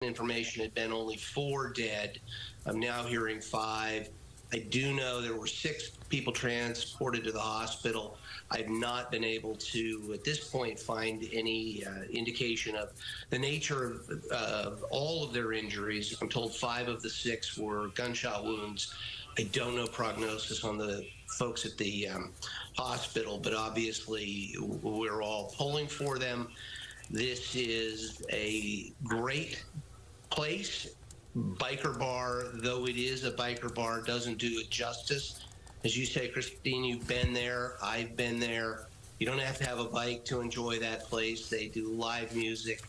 information had been only 4 dead. I'm now hearing 5. I do know there were 6 people transported to the hospital. I've not been able to, at this point, find any indication of the nature of all of their injuries. I'm told 5 of the 6 were gunshot wounds. I don't know prognosis on the folks at the hospital, but obviously we're all pulling for them. This is a great place. Biker bar, though it is a biker bar, doesn't do it justice. As you say, Christine, you've been there. I've been there. You don't have to have a bike to enjoy that place. They do live music.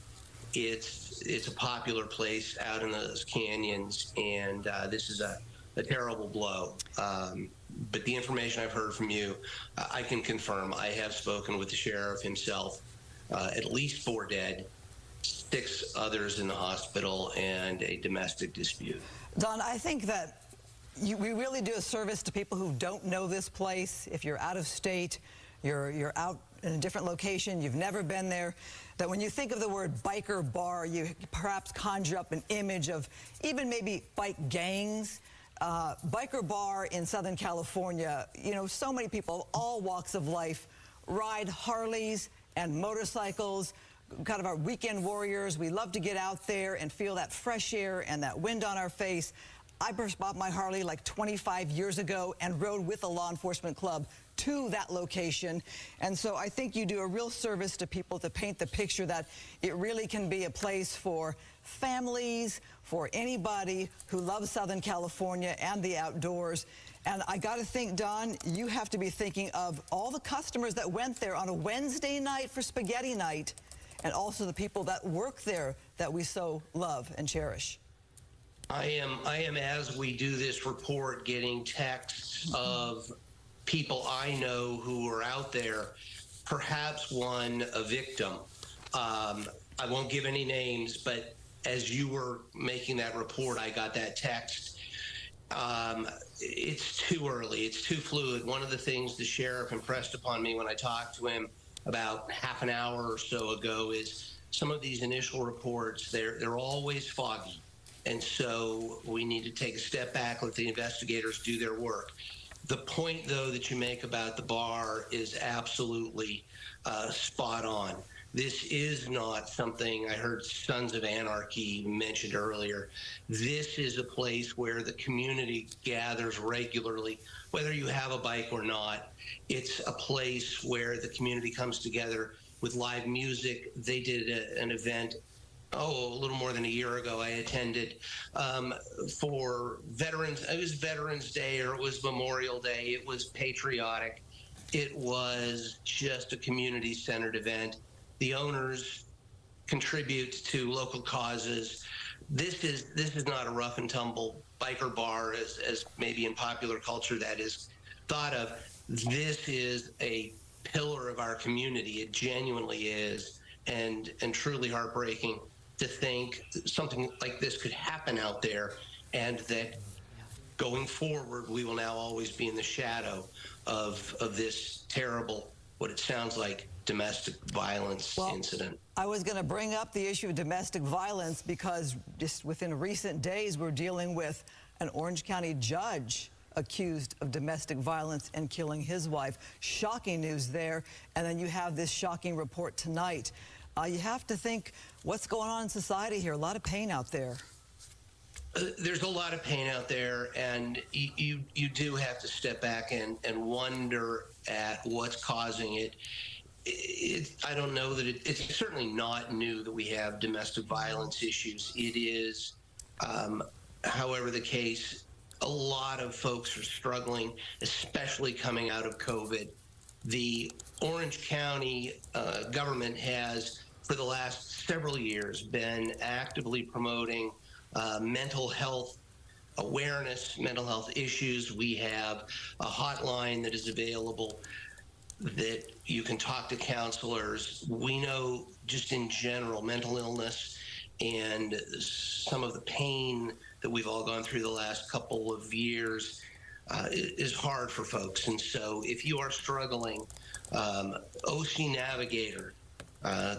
It's a popular place out in those canyons, and this is a terrible blow. But the information I've heard from you, I can confirm. I have spoken with the sheriff himself. At least 4 dead, 6 others in the hospital, and a domestic dispute. Don, I think that we really do a service to people who don't know this place. If you're out of state, you're out in a different location, you've never been there, that when you think of the word biker bar, you perhaps conjure up an image of even maybe bike gangs. Biker bar in Southern California, you know, so many people, all walks of life, ride Harleys and motorcycles, kind of our weekend warriors. We love to get out there and feel that fresh air and that wind on our face. I first bought my Harley like 25 years ago and rode with a law enforcement club to that location. And so I think you do a real service to people to paint the picture that it really can be a place for families, for anybody who loves Southern California and the outdoors. And I got to think, Don, you have to be thinking of all the customers that went there on a Wednesday night for spaghetti night, and also the people that work there that we so love and cherish. I am, as we do this report, getting texts of people I know who are out there, perhaps one a victim. I won't give any names, but as you were making that report, I got that text. It's too early. It's too fluid. One of the things the sheriff impressed upon me when I talked to him about half an hour or so ago is some of these initial reports, they're always foggy. And so we need to take a step back, let the investigators do their work. The point, though, that you make about the bar is absolutely spot on. This is not something I heard Sons of Anarchy mentioned earlier. This is a place where the community gathers regularly, whether you have a bike or not. It's a place where the community comes together with live music. They did an event, a little more than a year ago. I attended for veterans. It was Veterans Day, or it was Memorial Day. It was patriotic. It was just a community-centered event. The owners contribute to local causes. This is not a rough and tumble biker bar as maybe in popular culture that is thought of. This is a pillar of our community. It genuinely is, and truly heartbreaking to think something like this could happen out there, and that going forward we will now always be in the shadow of this terrible, what it sounds like, domestic violence incident. I was going to bring up the issue of domestic violence because just within recent days we're dealing with an Orange County judge accused of domestic violence and killing his wife. Shocking news there. And then you have this shocking report tonight. You have to think, what's going on in society here? A lot of pain out there. There's a lot of pain out there, and you do have to step back and wonder at what's causing it. I don't know that it's certainly not new that we have domestic violence issues. It is, however, the case. A lot of folks are struggling, especially coming out of COVID. The Orange County government has, for the last several years, been actively promoting mental health awareness, mental health issues. We have a hotline that is available that you can talk to counselors. We know just in general, mental illness and some of the pain that we've all gone through the last couple of years is hard for folks. And so if you are struggling, OC Navigator,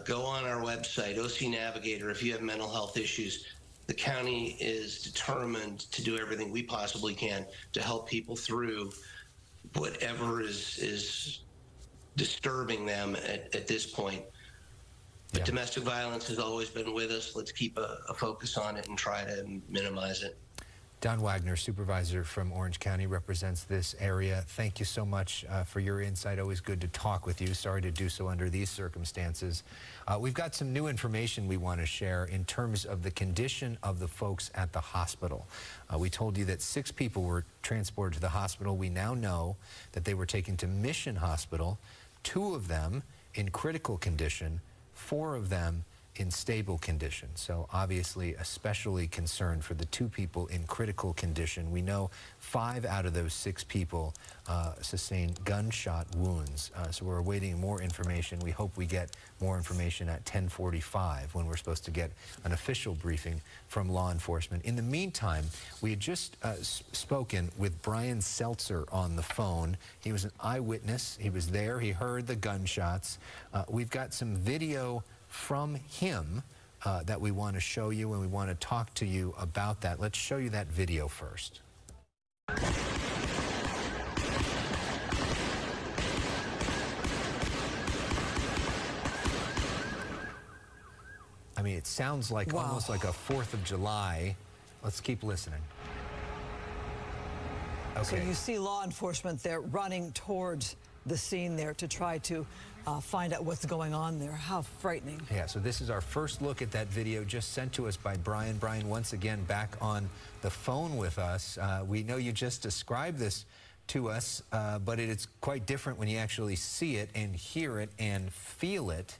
go on our website, OC Navigator. If you have mental health issues, the county is determined to do everything we possibly can to help people through whatever is disturbing them at this point. But domestic violence has always been with us. Let's keep a focus on it and try to minimize it. Don Wagner, supervisor from Orange County, represents this area. Thank you so much for your insight. Always good to talk with you. Sorry to do so under these circumstances. We've got some new information we want to share in terms of the condition of the folks at the hospital. We told you that 6 people were transported to the hospital. We now know that they were taken to Mission Hospital, 2 of them in critical condition, 4 of them in stable condition. So obviously especially concerned for the 2 people in critical condition. We know 5 out of those 6 people sustained gunshot wounds. So we're awaiting more information. We hope we get more information at 10:45 when we're supposed to get an official briefing from law enforcement. In the meantime, we had just spoken with Brian Seltzer on the phone. He was an eyewitness. He was there. He heard the gunshots. We've got some video from him that we want to show you, and we want to talk to you about that. Let's show you that video first. I mean, it sounds like almost like a 4th of July. Let's keep listening. Okay. So you see law enforcement there running towards the scene there to try to find out what's going on there. How frightening. Yeah, so this is our first look at that video just sent to us by Brian. Brian, once again, back on the phone with us. We know you just described this to us, but it's quite different when you actually see it and hear it and feel it.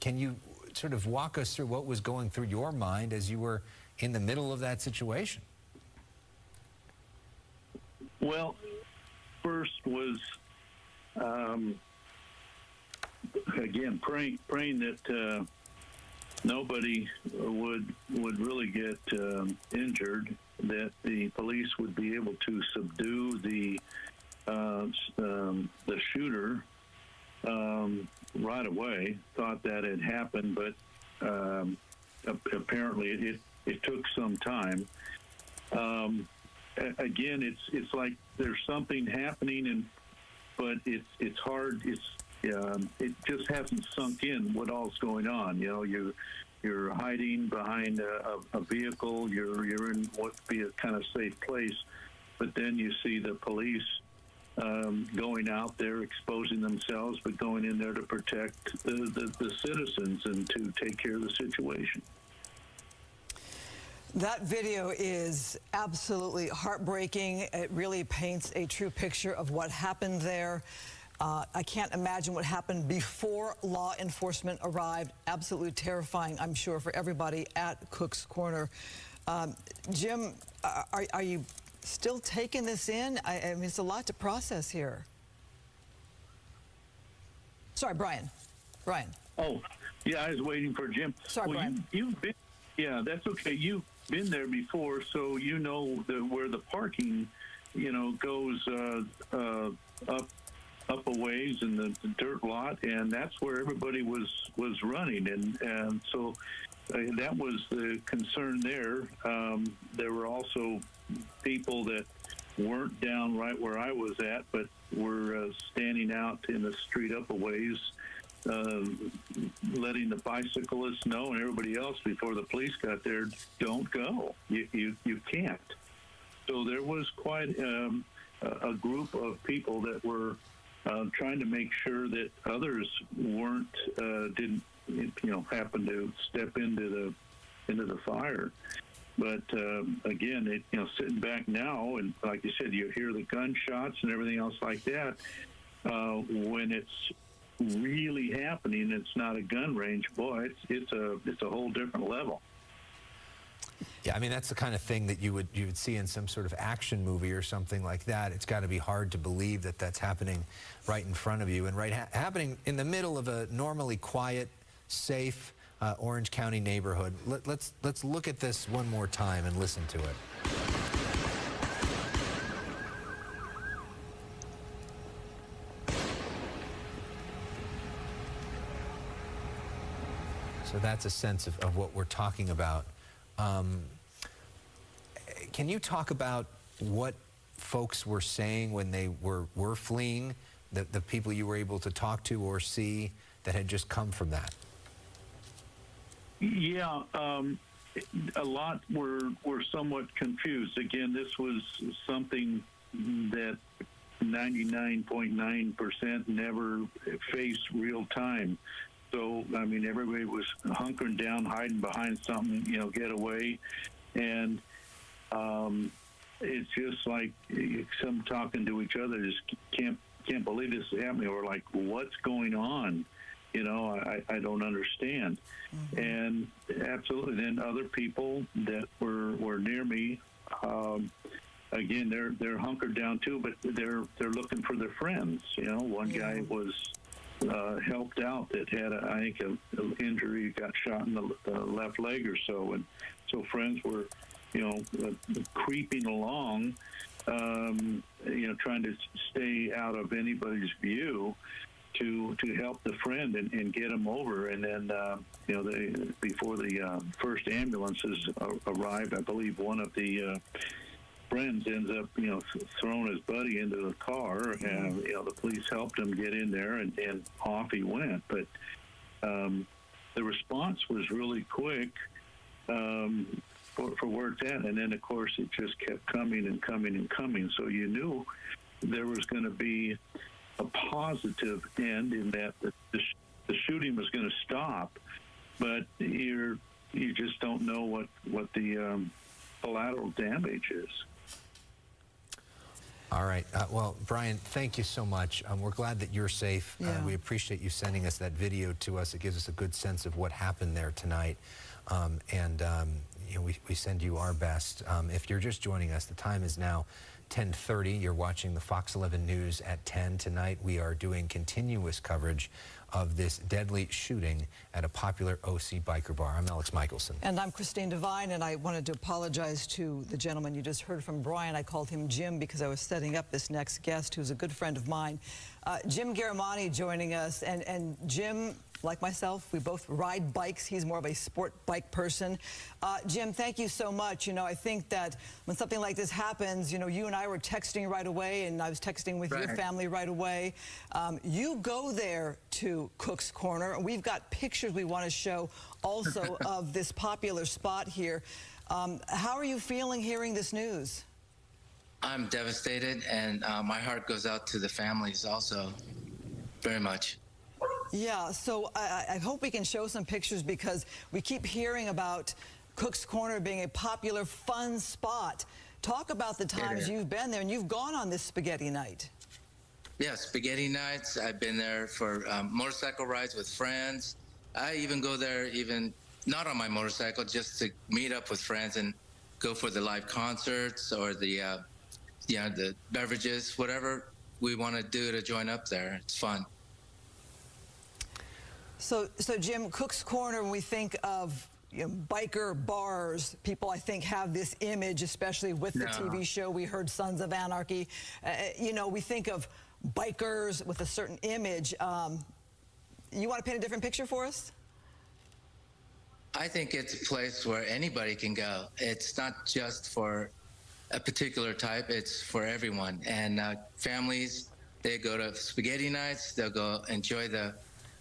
Can you sort of walk us through what was going through your mind as you were in the middle of that situation? Well, first was again praying that nobody would really get injured, that the police would be able to subdue the shooter right away. Thought that had happened, but apparently it took some time. Again, it's like there's something happening, but it's hard. It just hasn't sunk in what all's going on. You know, you're hiding behind a vehicle. You're in what would be a kind of safe place, but then you see the police going out there, exposing themselves, but going in there to protect the citizens and to take care of the situation. That video is absolutely heartbreaking. It really paints a true picture of what happened there. I can't imagine what happened before law enforcement arrived. Absolutely terrifying, I'm sure, for everybody at Cook's Corner. Jim, are you still taking this in? I mean, it's a lot to process here. Sorry, Brian. Brian. Oh, yeah, I was waiting for Jim. Sorry, well, Brian. You've been, yeah, that's okay. You've been there before, so you know where the parking, goes up a ways in the dirt lot, and that's where everybody was running, and so that was the concern there. There were also people that weren't down right where I was at, but were standing out in the street up a ways, letting the bicyclists know and everybody else before the police got there, don't go. You can't. So there was quite a group of people that were trying to make sure that others didn't happen to step into the fire. But again, sitting back now, and like you said, you hear the gunshots and everything else like that. When it's really happening, it's not a gun range. Boy, it's a whole different level. Yeah, I mean, that's the kind of thing that you would see in some sort of action movie or something like that. It's got to be hard to believe that that's happening right in front of you and happening in the middle of a normally quiet, safe Orange County neighborhood. Let's look at this one more time and listen to it. So that's a sense of what we're talking about Can you talk about what folks were saying when they were fleeing, the people you were able to talk to or see that had just come from that? Yeah, a lot were somewhat confused. Again, this was something that 99.9% never faced real time. So, I mean, everybody was hunkering down, hiding behind something, you know, get away. And it's just like some talking to each other just can't believe this is happening, or like, what's going on? You know, I don't understand. Mm-hmm. And absolutely, then other people that were near me, again, they're hunkered down too, but they're looking for their friends. You know, one guy was helped out that had I think an injury, got shot in the left leg or so, and so friends were, you know, creeping along, you know, trying to stay out of anybody's view to help the friend and get him over. And then, you know, before the first ambulances arrived, I believe one of the friends ends up, you know, throwing his buddy into the car, and you know, the police helped him get in there, and off he went. But the response was really quick for where it's at, and then of course it just kept coming and coming and coming. So you knew there was going to be a positive end in that the shooting was going to stop, but you just don't know what the collateral damage is. All right. Well, Brian, thank you so much. We're glad that you're safe. Yeah. We appreciate you sending us that video to us. It gives us a good sense of what happened there tonight. You know, we send you our best. If you're just joining us, the time is now 10:30. You're watching the Fox 11 News at 10 tonight. We are doing continuous coverage of this deadly shooting at a popular OC biker bar. I'm Alex Michelson. And I'm Christine Devine, and I wanted to apologize to the gentleman you just heard from, Brian. I called him Jim because I was setting up this next guest, who's a good friend of mine. Jim Garamani joining us, and Jim, like myself, we both ride bikes. He's more of a sport bike person. Jim, thank you so much. You know, I think that when something like this happens, you know, you and I were texting right away, and I was texting with your family right away. You go there to Cook's Corner, and we've got pictures we want to show also of this popular spot here. How are you feeling hearing this news? I'm devastated, and my heart goes out to the families also, very much. Yeah, so I hope we can show some pictures, because we keep hearing about Cook's Corner being a popular, fun spot. Talk about the times you've been there, and you've gone on this spaghetti night. Yeah, spaghetti nights. I've been there for motorcycle rides with friends. I even go there, even not on my motorcycle, just to meet up with friends and go for the live concerts or the the beverages, whatever we want to do to join up there. It's fun. So Jim, Cook's Corner, when we think of, you know, biker bars, people, I think, have this image, especially with the TV show. We heard Sons of Anarchy. You know, we think of bikers with a certain image. You want to paint a different picture for us? I think it's a place where anybody can go. It's not just for a particular type, it's for everyone. And families, they go to spaghetti nights, they'll go enjoy the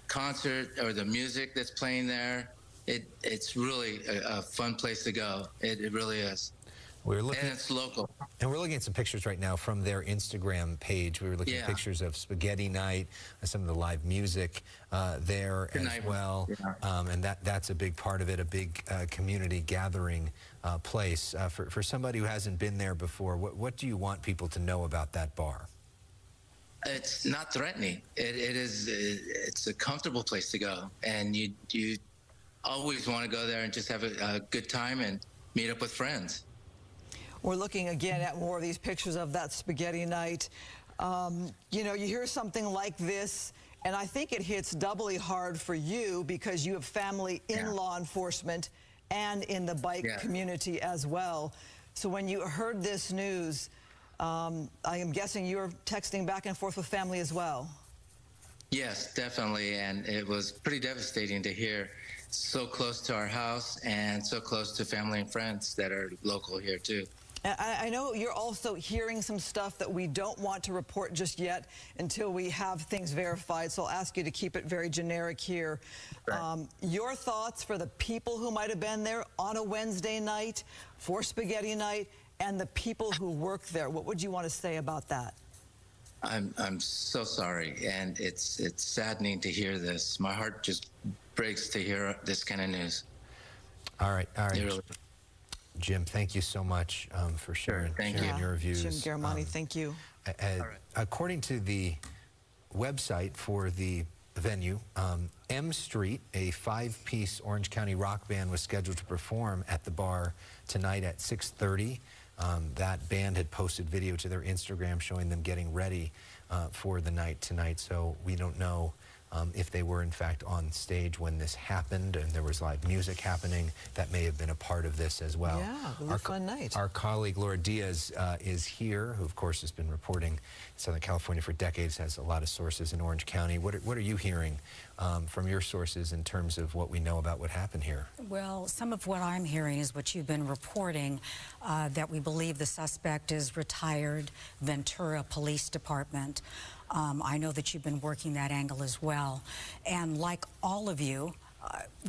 concert or the music that's playing there. It's really a fun place to go. It really is. We're looking, and it's local. And we're looking at some pictures right now from their Instagram page. We were looking at pictures of spaghetti night, some of the live music there as well. Yeah. And that's a big part of it, a big community gathering place. For somebody who hasn't been there before, what do you want people to know about that bar? It's not threatening. It's a comfortable place to go. And you always want to go there and just have a good time and meet up with friends. We're looking again at more of these pictures of that spaghetti night. You know, you hear something like this, and I think it hits doubly hard for you because you have family in law enforcement and in the bike community as well. So when you heard this news, I am guessing you're texting back and forth with family as well. Yes, definitely. And it was pretty devastating to hear, so close to our house and so close to family and friends that are local here too. I know you're also hearing some stuff that we don't want to report just yet until we have things verified, so I'll ask you to keep it very generic here. Right. Your thoughts for the people who might have been there on a Wednesday night for spaghetti night and the people who work there. What would you want to say about that? I'm so sorry, and it's saddening to hear this. My heart just breaks to hear this kind of news. All right. Really. Jim, thank you so much for sharing Thank your views. Jim Garamani, thank you. According to the website for the venue, M Street, a 5-piece Orange County rock band, was scheduled to perform at the bar tonight at 6:30. That band had posted video to their Instagram showing them getting ready for the night tonight, so we don't know if they were in fact on stage when this happened and there was live music happening. That may have been a part of this as well. Yeah, it was a fun night. Our colleague Laura Diaz is here, who of course has been reporting Southern California for decades, has a lot of sources in Orange County. What are you hearing from your sources in terms of what we know about what happened here? Well, some of what I'm hearing is what you've been reporting, that we believe the suspect is retired Ventura Police Department. I know that you've been working that angle as well. And like all of you,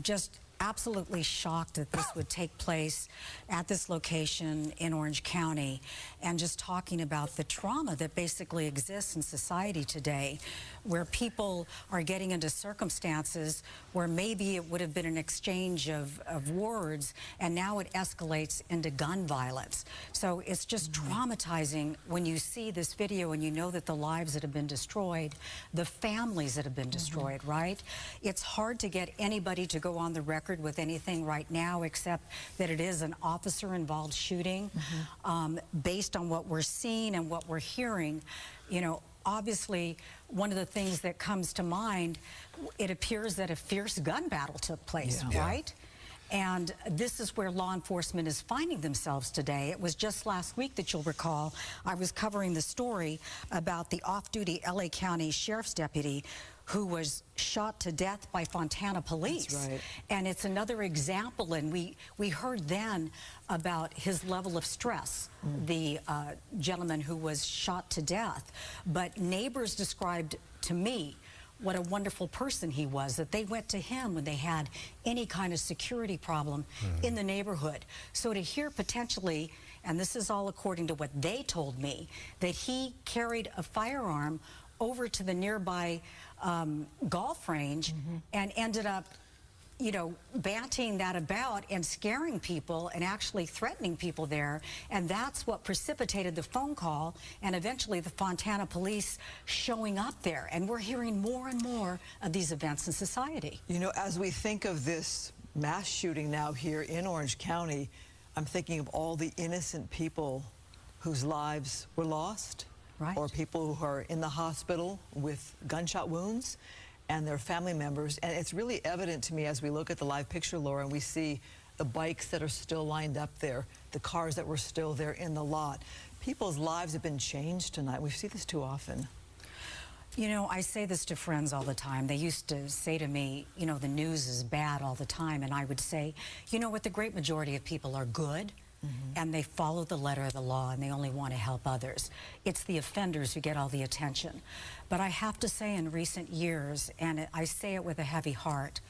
just absolutely shocked that this would take place at this location in Orange County, and just talking about the trauma that basically exists in society today, where people are getting into circumstances where maybe it would have been an exchange of words, and now it escalates into gun violence. So it's just traumatizing when you see this video and you know that the lives that have been destroyed, the families that have been destroyed, right? It's hard to get anybody to go on the record with anything right now, except that it is an officer-involved shooting. Based on what we're seeing and what we're hearing, you know, obviously, one of the things that comes to mind, it appears that a fierce gun battle took place, right? And this is where law enforcement is finding themselves today. It was just last week that you'll recall, I was covering the story about the off-duty LA County Sheriff's deputy who was shot to death by Fontana police. That's right. And it's another example, and we heard then about his level of stress, the gentleman who was shot to death. But neighbors described to me what a wonderful person he was, that they went to him when they had any kind of security problem in the neighborhood. So to hear potentially, and this is all according to what they told me, that he carried a firearm over to the nearby golf range and ended up, you know, banting that about and scaring people and actually threatening people there. And that's what precipitated the phone call and eventually the Fontana police showing up there. And we're hearing more and more of these events in society. You know, as we think of this mass shooting now here in Orange County, I'm thinking of all the innocent people whose lives were lost. Right. Or people who are in the hospital with gunshot wounds and their family members. And it's really evident to me as we look at the live picture, Laura, and we see the bikes that are still lined up there, the cars that were still there in the lot. People's lives have been changed tonight. We see this too often. You know, I say this to friends all the time. They used to say to me, you know, the news is bad all the time. And I would say, you know what, the great majority of people are good. And they follow the letter of the law, and they only want to help others. It's the offenders who get all the attention. But I have to say in recent years, and I say it with a heavy heart,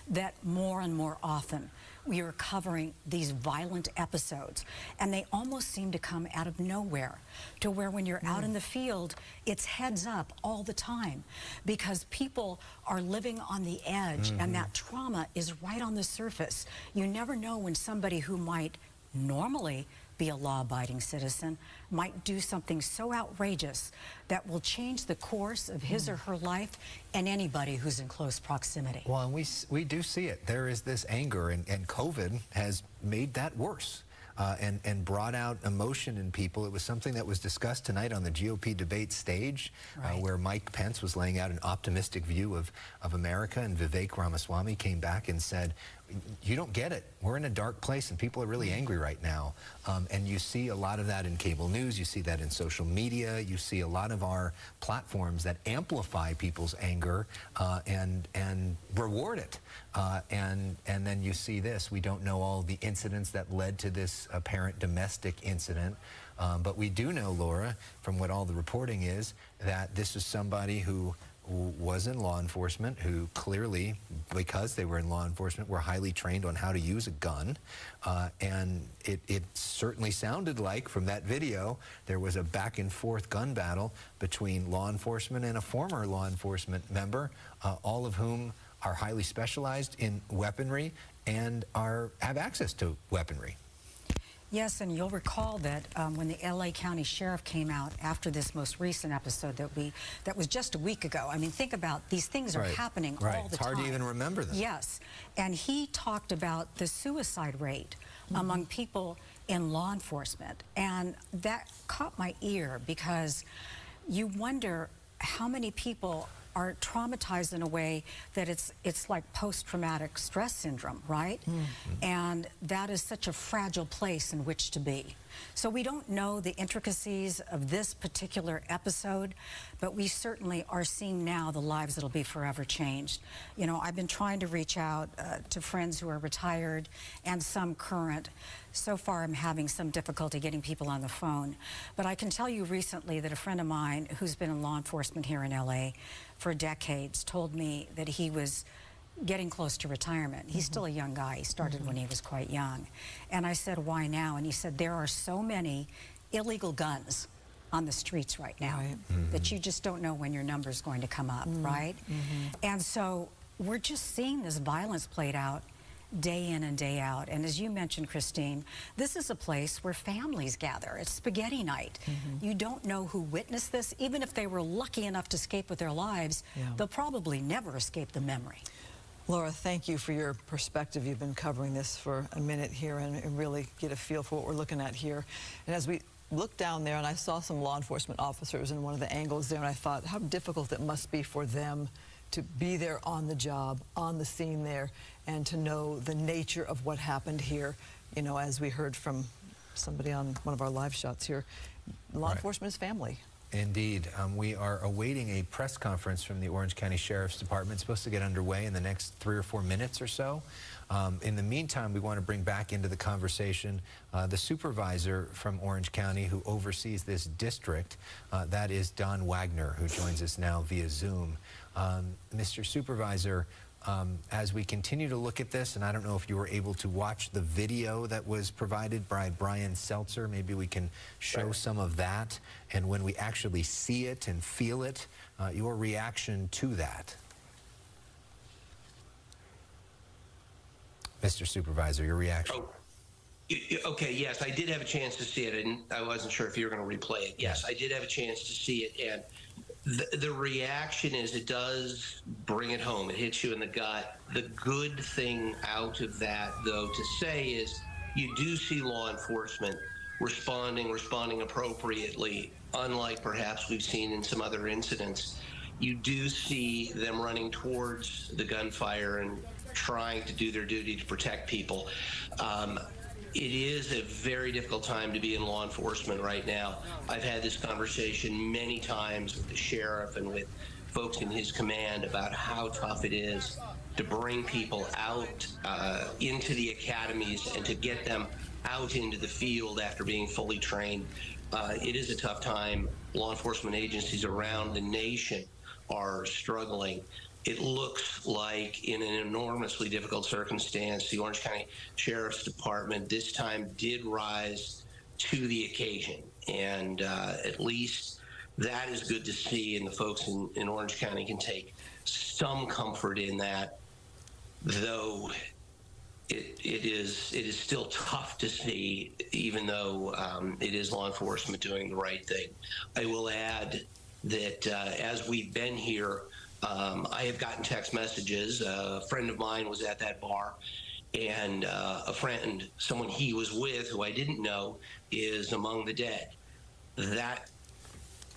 that more and more often we are covering these violent episodes, and they almost seem to come out of nowhere, to where when you're out in the field, it's heads up all the time, because people are living on the edge, and that trauma is right on the surface. You never know when somebody who might normally be a law-abiding citizen might do something so outrageous that will change the course of his or her life and anybody who's in close proximity. Well, and we do see it. There is this anger, and COVID has made that worse. And brought out emotion in people. It was something that was discussed tonight on the GOP debate stage, where Mike Pence was laying out an optimistic view of America, and Vivek Ramaswamy came back and said, you don't get it. We're in a dark place and people are really angry right now. And you see a lot of that in cable news. You see that in social media. You see a lot of our platforms that amplify people's anger and reward it. And then you see this. We don't know all the incidents that led to this apparent domestic incident. But we do know, Laura, from what all the reporting is, that this is somebody who was in law enforcement, who clearly, because they were in law enforcement, were highly trained on how to use a gun. And it certainly sounded like, from that video, there was a back and forth gun battle between law enforcement and a former law enforcement member, all of whom are highly specialized in weaponry and have access to weaponry. Yes, and you'll recall that when the LA County Sheriff came out after this most recent episode that was just a week ago. I mean, think about these things are happening all the time. It's hard to even remember them. Yes, and he talked about the suicide rate among people in law enforcement, and that caught my ear because you wonder how many people are traumatized in a way that it's like post-traumatic stress syndrome, right? And that is such a fragile place in which to be. So we don't know the intricacies of this particular episode, but we certainly are seeing now the lives that'll be forever changed. You know, I've been trying to reach out to friends who are retired and some current. So far, I'm having some difficulty getting people on the phone. But I can tell you recently that a friend of mine who's been in law enforcement here in LA for decades told me that he was getting close to retirement. He's still a young guy. He started when he was quite young. And I said, why now? And he said, there are so many illegal guns on the streets right now that you just don't know when your number's going to come up, right? And so we're just seeing this violence played out day in and day out. And as you mentioned, Christine, this is a place where families gather. It's spaghetti night. You don't know who witnessed this. Even if they were lucky enough to escape with their lives, they'll probably never escape the memory. Laura, thank you for your perspective. You've been covering this for a minute here and really get a feel for what we're looking at here. And as we looked down there, and I saw some law enforcement officers in one of the angles there, and I thought how difficult it must be for them to be there on the job, on the scene there, and to know the nature of what happened here. You know, as we heard from somebody on one of our live shots here, law enforcement is family. Indeed. We are awaiting a press conference from the Orange County Sheriff's Department. It's supposed to get underway in the next 3 or 4 minutes or so. In the meantime, we want to bring back into the conversation the supervisor from Orange County who oversees this district. That is Don Wagner, who joins us now via Zoom. Mr. Supervisor, as we continue to look at this, and I don't know if you were able to watch the video that was provided by Brian Seltzer, maybe we can show some of that, and when we actually see it and feel it, your reaction to that. Mr. Supervisor, your reaction. Okay, yes, I did have a chance to see it, and I wasn't sure if you were going to replay it. Yes, I did have a chance to see it, and the reaction is it does bring it home. It hits you in the gut. The good thing out of that, though, to say is you do see law enforcement responding appropriately, unlike perhaps we've seen in some other incidents. You do see them running towards the gunfire and trying to do their duty to protect people. It is a very difficult time to be in law enforcement right now. I've had this conversation many times with the sheriff and with folks in his command about how tough it is to bring people out into the academies and to get them out into the field after being fully trained. It is a tough time. Law enforcement agencies around the nation are struggling. It looks like in an enormously difficult circumstance, the Orange County Sheriff's Department this time did rise to the occasion. And at least that is good to see, and the folks in Orange County can take some comfort in that, though it is still tough to see, even though it is law enforcement doing the right thing. I will add that as we've been here, I have gotten text messages. A friend of mine was at that bar, and a friend, someone he was with who I didn't know, is among the dead. That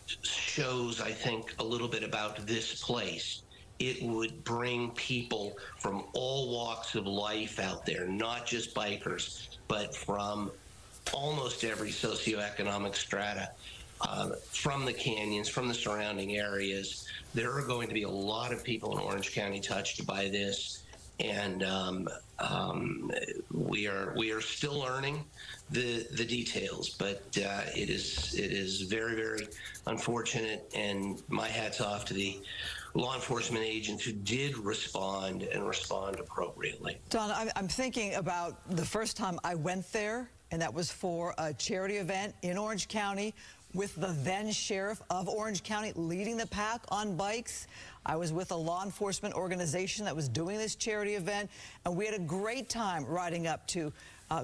shows, I think, a little bit about this place it would bring people from all walks of life out there, not just bikers, but from almost every socioeconomic strata, from the canyons, from the surrounding areas. There are going to be a lot of people in Orange County touched by this, and we are still learning the details, but it is very, very unfortunate, and my hat's off to the law enforcement agents who did respond and respond appropriately. Don, I'm thinking about the first time I went there, and that was for a charity event in Orange County with the then sheriff of Orange County leading the pack on bikes. I was with a law enforcement organization that was doing this charity event, and we had a great time riding up to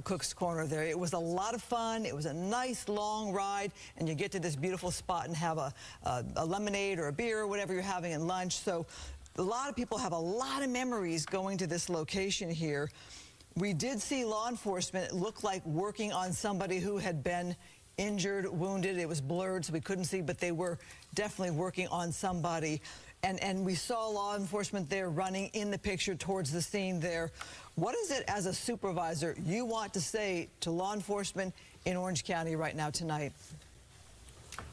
Cook's Corner there. It was a lot of fun. It was a nice long ride, and you get to this beautiful spot and have a lemonade or a beer or whatever you're having at lunch. So a lot of people have a lot of memories going to this location here. We did see law enforcement look like working on somebody who had been injured, wounded. It was blurred, so we couldn't see, but they were definitely working on somebody. And we saw law enforcement there running in the picture towards the scene there. What is it, as a supervisor, you want to say to law enforcement in Orange County right now tonight?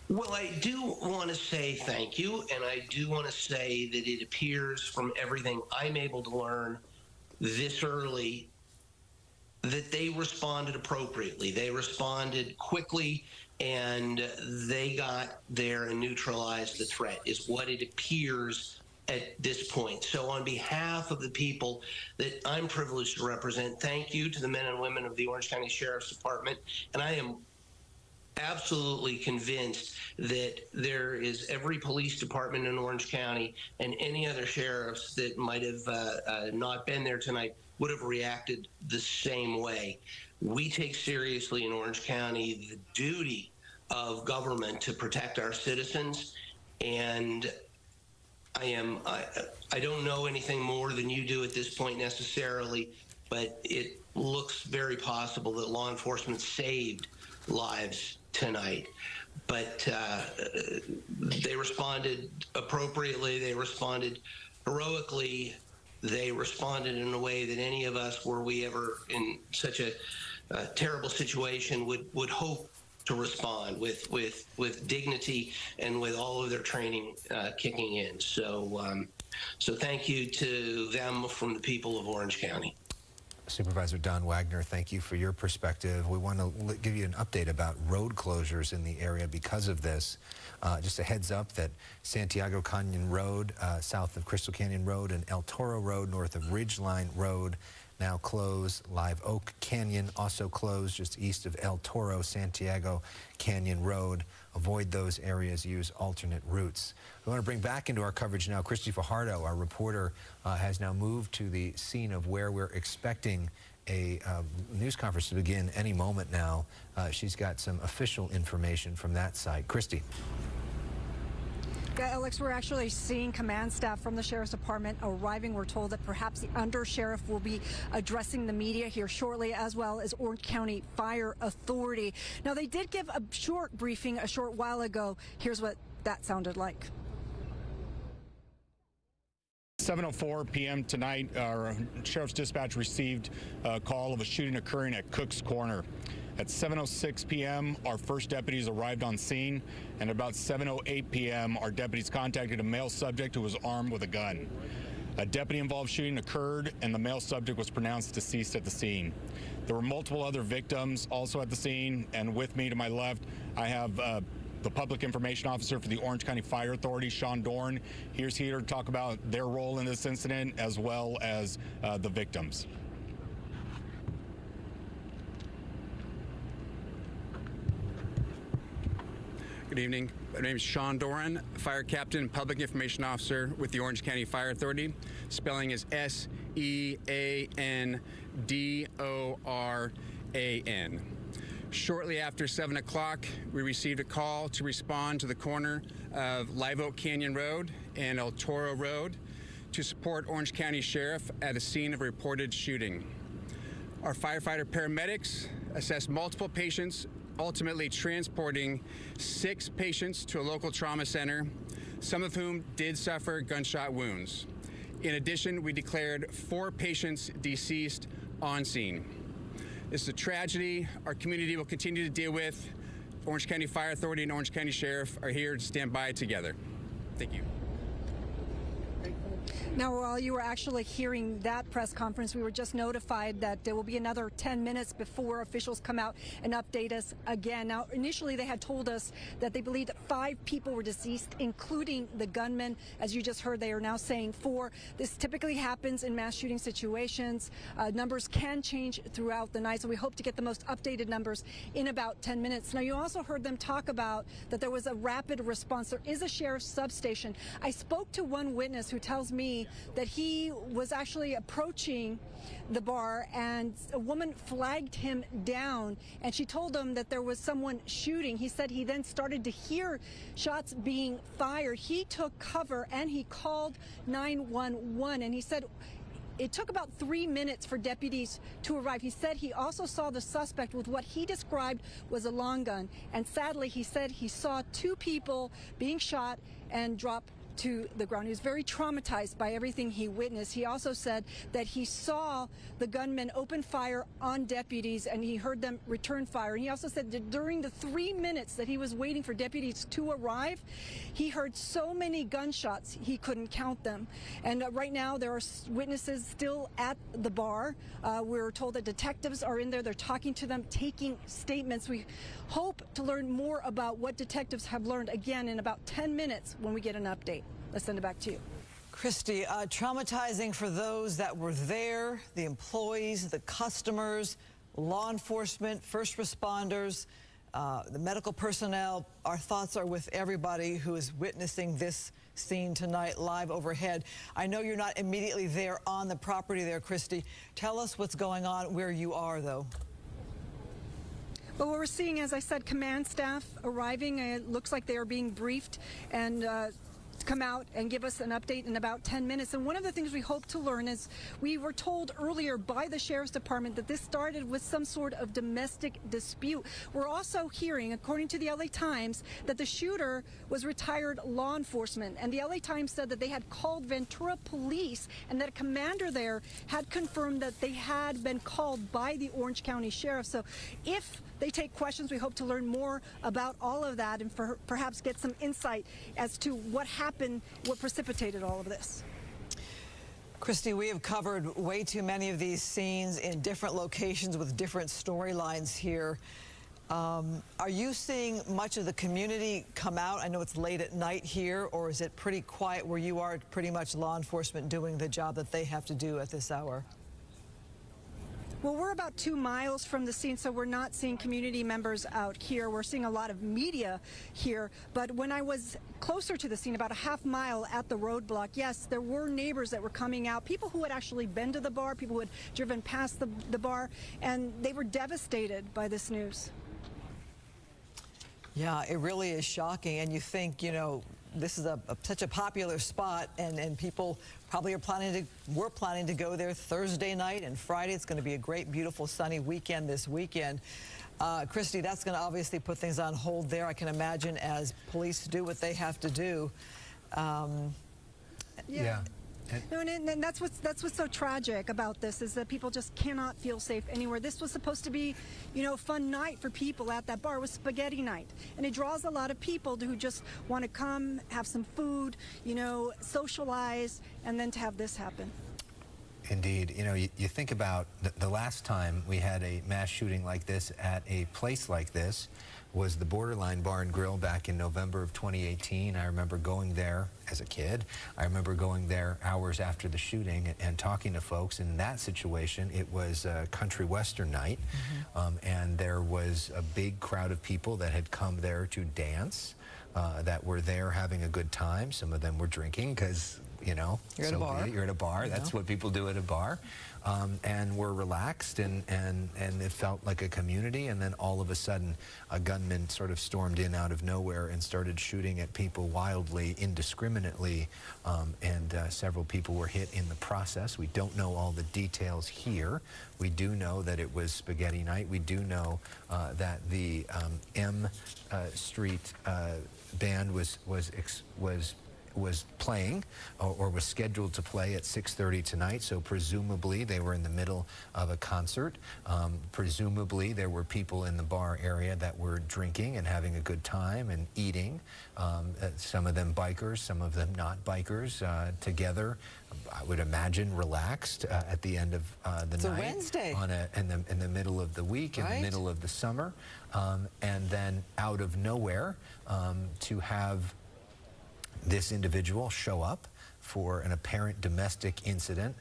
Well, I do want to say thank you, and I do want to say that it appears from everything I'm able to learn this early that they responded appropriately. They responded quickly, and they got there and neutralized the threat, is what it appears at this point. So on behalf of the people that I'm privileged to represent, thank you to the men and women of the Orange County Sheriff's Department. And I am absolutely convinced that there is every police department in Orange County and any other sheriffs that might have not been there tonight would have reacted the same way. We take seriously in Orange County the duty of government to protect our citizens, and I don't know anything more than you do at this point necessarily, but it looks very possible that law enforcement saved lives tonight. But they responded appropriately, they responded heroically, they responded in a way that any of us, were we ever in such a terrible situation, would hope to respond with dignity and with all of their training kicking in. So, so thank you to them from the people of Orange County. Supervisor Don Wagner, thank you for your perspective. We want to give you an update about road closures in the area because of this. Just a heads up that Santiago Canyon Road, south of Crystal Canyon Road, and El Toro Road, north of Ridgeline Road, now closed. Live Oak Canyon also closed, just east of El Toro, Santiago Canyon Road. Avoid those areas, use alternate routes. We want to bring back into our coverage now Christy Fajardo, our reporter, has now moved to the scene of where we're expecting a news conference to begin any moment now. She's got some official information from that site. Christy. Yeah, Alex, we're actually seeing command staff from the Sheriff's Department arriving. We're told that perhaps the Under-Sheriff will be addressing the media here shortly, as well as Orange County Fire Authority. Now, they did give a short briefing a short while ago. Here's what that sounded like. 7:04 p.m. tonight, our Sheriff's Dispatch received a call of a shooting occurring at Cook's Corner. At 7:06 p.m., our first deputies arrived on scene, and about 7:08 p.m., our deputies contacted a male subject who was armed with a gun. A deputy-involved shooting occurred, and the male subject was pronounced deceased at the scene. There were multiple other victims also at the scene, and with me to my left, I have the Public Information Officer for the Orange County Fire Authority, Sean Dorn. He's here to talk about their role in this incident as well as the victims. Good evening. My name is Sean Doran, Fire Captain and Public Information Officer with the Orange County Fire Authority. Spelling is S-E-A-N-D-O-R-A-N. Shortly after 7 o'clock, we received a call to respond to the corner of Live Oak Canyon Road and El Toro Road to support Orange County Sheriff at a scene of reported shooting. Our firefighter paramedics assessed multiple patients, ultimately transporting 6 patients to a local trauma center, some of whom did suffer gunshot wounds. In addition, we declared 4 patients deceased on scene. This is a tragedy our community will continue to deal with. Orange County Fire Authority and Orange County Sheriff are here to stand by together. Thank you. Now, while you were actually hearing that press conference, we were just notified that there will be another 10 minutes before officials come out and update us again. Now, initially, they had told us that they believed that 5 people were deceased, including the gunman. As you just heard, they are now saying 4. This typically happens in mass shooting situations. Numbers can change throughout the night, so we hope to get the most updated numbers in about 10 minutes. Now, you also heard them talk about that there was a rapid response. There is a sheriff's substation. I spoke to one witness who tells me that he was actually approaching the bar and a woman flagged him down and she told him that there was someone shooting. He said he then started to hear shots being fired. He took cover and he called 911, and he said it took about 3 minutes for deputies to arrive. He said he also saw the suspect with what he described was a long gun, and sadly he said he saw 2 people being shot and drop to the ground. He was very traumatized by everything he witnessed. He also said that he saw the gunman open fire on deputies and he heard them return fire. And he also said that during the 3 minutes that he was waiting for deputies to arrive, he heard so many gunshots he couldn't count them. And right now there are witnesses still at the bar. We're told that detectives are in there. They're talking to them, taking statements. We hope to learn more about what detectives have learned again in about 10 minutes when we get an update. Let's send it back to you. Christy, traumatizing for those that were there, the employees, the customers, law enforcement, first responders, the medical personnel. Our thoughts are with everybody who is witnessing this scene tonight live overhead. I know you're not immediately there on the property there, Christy. Tell us what's going on where you are, though. Well, what we're seeing, as I said, command staff arriving. It looks like they are being briefed and come out and give us an update in about 10 minutes. And one of the things we hope to learn is we were told earlier by the Sheriff's Department that this started with some sort of domestic dispute. We're also hearing, according to the LA Times, that the shooter was retired law enforcement. And the LA Times said that they had called Ventura police and that a commander there had confirmed that they had been called by the Orange County Sheriff. So if they take questions, we hope to learn more about all of that and perhaps get some insight as to what happened, what precipitated all of this. Christy, we have covered way too many of these scenes in different locations with different storylines here. Are you seeing much of the community come out? I know it's late at night here, or is it pretty quiet where you are, pretty much law enforcement doing the job that they have to do at this hour? Well, we're about 2 miles from the scene, so we're not seeing community members out here. We're seeing a lot of media here. But when I was closer to the scene, about a half mile at the roadblock, yes, there were neighbors that were coming out, people who had actually been to the bar, people who had driven past the bar, and they were devastated by this news. Yeah, it really is shocking. And you think, you know, this is such a popular spot, and people probably were planning to go there Thursday night and Friday. It's going to be a great, beautiful, sunny weekend this weekend. Christy, that's going to obviously put things on hold there, I can imagine, as police do what they have to do. Yeah. No, and that's what's so tragic about this, is that people just cannot feel safe anywhere. This was supposed to be, you know, a fun night for people at that bar. It was spaghetti night, and it draws a lot of people who just want to come, have some food, you know, socialize, and then to have this happen. Indeed. You know, you think about the last time we had a mass shooting like this at a place like this was the Borderline Bar and Grill back in November of 2018. I remember going there as a kid. I remember going there hours after the shooting and talking to folks. In that situation, it was a country western night, and there was a big crowd of people that had come there to dance, that were there having a good time. Some of them were drinking because, you know, you're at a bar. You're at a bar. That's what people do at a bar. And we're relaxed, and it felt like a community. And then all of a sudden, a gunman sort of stormed in out of nowhere and started shooting at people wildly, indiscriminately, and several people were hit in the process. We don't know all the details here. We do know that it was spaghetti night. We do know that the M Street band was was playing or was scheduled to play at 6:30 tonight, so presumably they were in the middle of a concert. Presumably there were people in the bar area that were drinking and having a good time and eating. Some of them bikers, some of them not bikers, together, I would imagine, relaxed at the end of the night. Wednesday. In the middle of the week, in the middle of the summer. And then out of nowhere, to have this individual show up for an apparent domestic incident,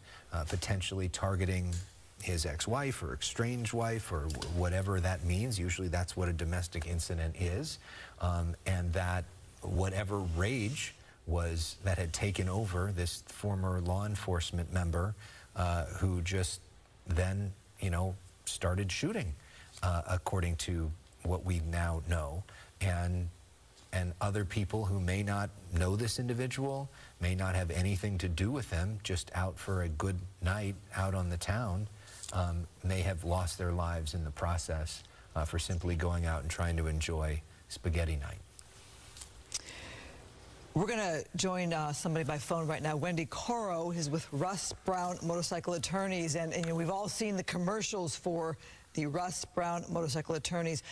potentially targeting his ex-wife or estranged wife or whatever that means. Usually that's what a domestic incident is. And that whatever rage was that had taken over this former law enforcement member who just then, started shooting, according to what we now know. And other people who may not know this individual, may not have anything to do with them, just out for a good night out on the town, may have lost their lives in the process for simply going out and trying to enjoy spaghetti night. We're going to join somebody by phone right now. Wendy Coro is with Russ Brown Motorcycle Attorneys, and we've all seen the commercials for the Russ Brown Motorcycle Attorneys.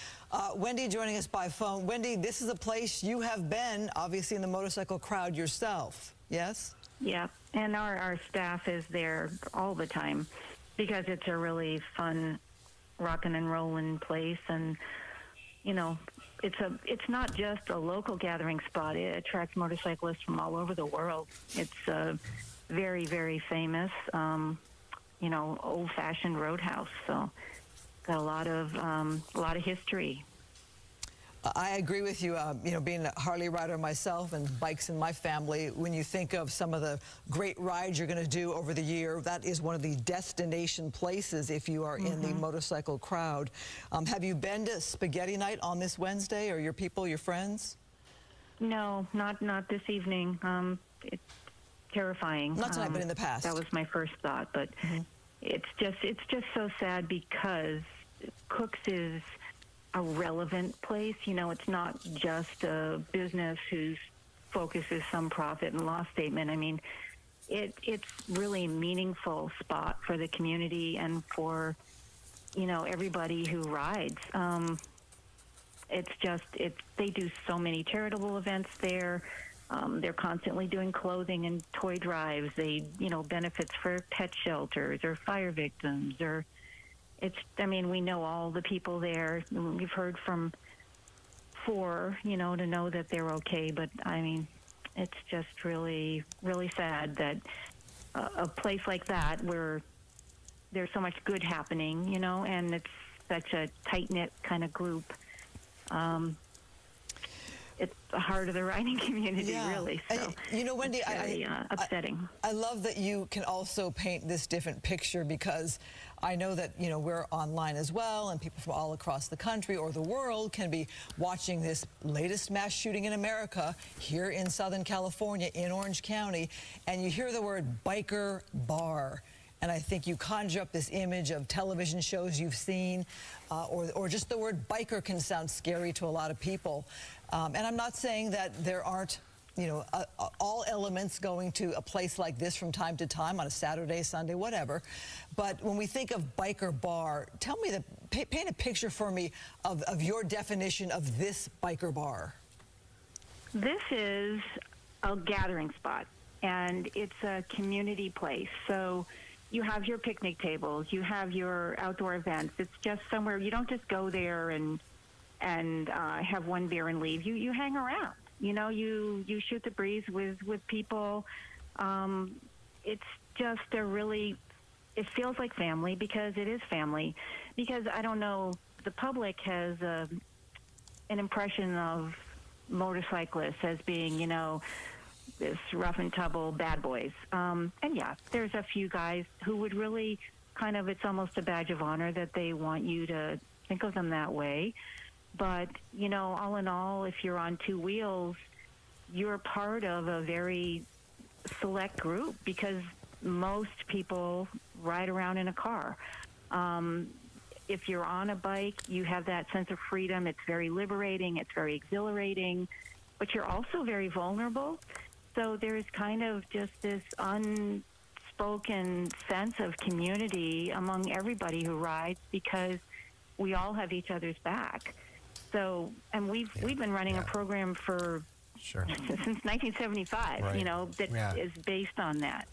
Wendy joining us by phone. Wendy, this is a place you have been, obviously, in the motorcycle crowd yourself, yes? Yeah, and our staff is there all the time because it's a really fun rockin' and rollin' place, and, it's not just a local gathering spot. It attracts motorcyclists from all over the world. It's very, very famous, old-fashioned roadhouse. So got a lot of history. I agree with you. Being a Harley rider myself and bikes in my family, when you think of some of the great rides you're going to do over the year, that is one of the destination places if you are in the motorcycle crowd. Have you been to Spaghetti Night on this Wednesday, or your people, your friends? No, not this evening. It's terrifying. Not tonight, but in the past. That was my first thought, but it's just so sad because Cook's is a relevant place. It's not just a business whose focus is some profit and loss statement. I mean, it's really a meaningful spot for the community and for, everybody who rides. They do so many charitable events there. They're constantly doing clothing and toy drives. They, benefits for pet shelters or fire victims or we know all the people there. We've heard from 4, to know that they're okay. But, it's just really, really sad that a place like that where there's so much good happening, and it's such a tight-knit kind of group. It's the heart of the riding community, really. So Wendy, it's very upsetting. I love that you can also paint this different picture, because I know that, we're online as well, and people from all across the country or the world can be watching this latest mass shooting in America here in Southern California, in Orange County, and you hear the word biker bar. And I think you conjure up this image of television shows you've seen, or just the word biker can sound scary to a lot of people. And I'm not saying that there aren't, all elements going to a place like this from time to time on a Saturday, Sunday, whatever. But when we think of biker bar, tell me, paint a picture for me of your definition of this biker bar. This is a gathering spot, and it's a community place. So you have your picnic tables, you have your outdoor events. It's just somewhere, you don't just go there and have one beer and leave. You hang around. You shoot the breeze with people. It's just it feels like family, because it is family. Because I don't know, the public has an impression of motorcyclists as being, this rough and tumble bad boys. And yeah, there's a few guys who would really it's almost a badge of honor that they want you to think of them that way. But, all in all, if you're on 2 wheels, you're part of a very select group, because most people ride around in a car. If you're on a bike, you have that sense of freedom. It's very liberating. It's very exhilarating. But you're also very vulnerable. So there's kind of just this unspoken sense of community among everybody who rides, because we all have each other's back. So, and we've been running a program for since 1975, Right. you know, that is based on that.